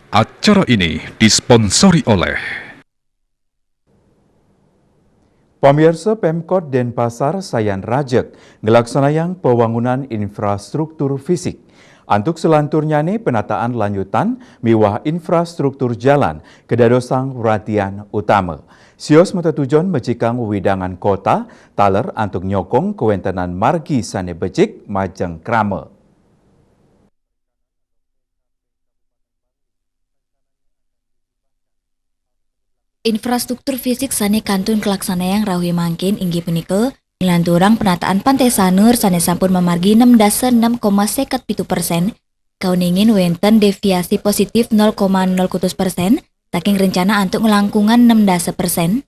Acara ini disponsori oleh Pemirsa Pemkot Denpasar sayan rajek ngelaksanayang pembangunan infrastruktur fisik. Antuk selanturnya nih penataan lanjutan miwah infrastruktur jalan kedadosang perhatian utama. Sios mata tujuan becikang widangan kota taler antuk nyokong kewentenan margi sane becik majeng krame. Infrastruktur fisik sane kantun kelaksanayang rawi mangkin inggi punike ngelanturang penataan Pantai Sanur sane sampun memargi 6,7%, kauningin wenten deviasi positif 0,0% saking rencana antuk ngelangkungan 6%.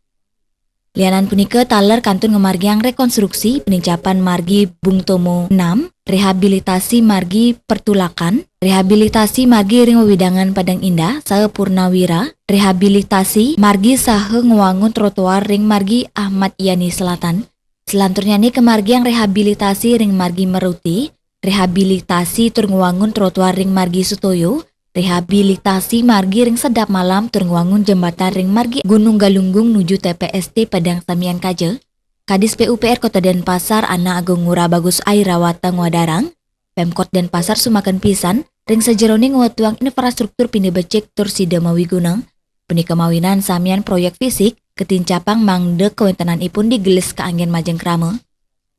Lianan punike taler kantun ngemargiang rekonstruksi penincapan margi Bung Tomo 6, rehabilitasi margi Pertulakan, rehabilitasi margi ring wewidangan Padang Indah saha Purnawira, rehabilitasi margi saha ngewangun trotoar ring margi Ahmad Yani Selatan. Selanturnya nih kemargiang rehabilitasi ring margi Meruti, rehabilitasi tur ngewangun trotoar ring margi Sutoyo, rehabilitasi margi ring Sedap Malam tur ngewangun jembatan ring margi Gunung Galunggung nuju TPST Padang Samian Kaje. Kadis PUPR Kota Denpasar Ana Agung Ngurah Bagus Airawata Ngwadarang, Pemkot Denpasar sumaken pisan ring sejerone ngwatuang infrastruktur pini becik tur sidema wigunang. Peni kemawinan samian proyek fisik ketincapang mangde kewentenan ipun digelis ke angin majeng krame.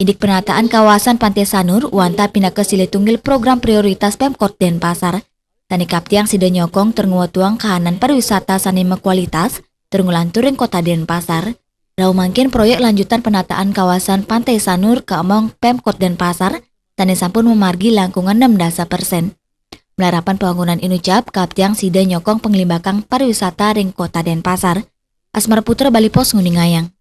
Idik penataan kawasan Pantai Sanur wanta pinake siletunggil program prioritas Pemkot Denpasar. Tani kaptiang sida nyokong terngwatuang kahanan pariwisata sanema kualitas terngulanturing Kota Denpasar. Rau mangkin proyek lanjutan penataan kawasan Pantai Sanur keemong Pemkot Denpasar tani sampun memargi langkungan 16%. Melarapan pembangunan inucap kaptiang sida nyokong penglimbakang pariwisata ring Kota Denpasar. Asmar Putra Bali Pos Nguningayang.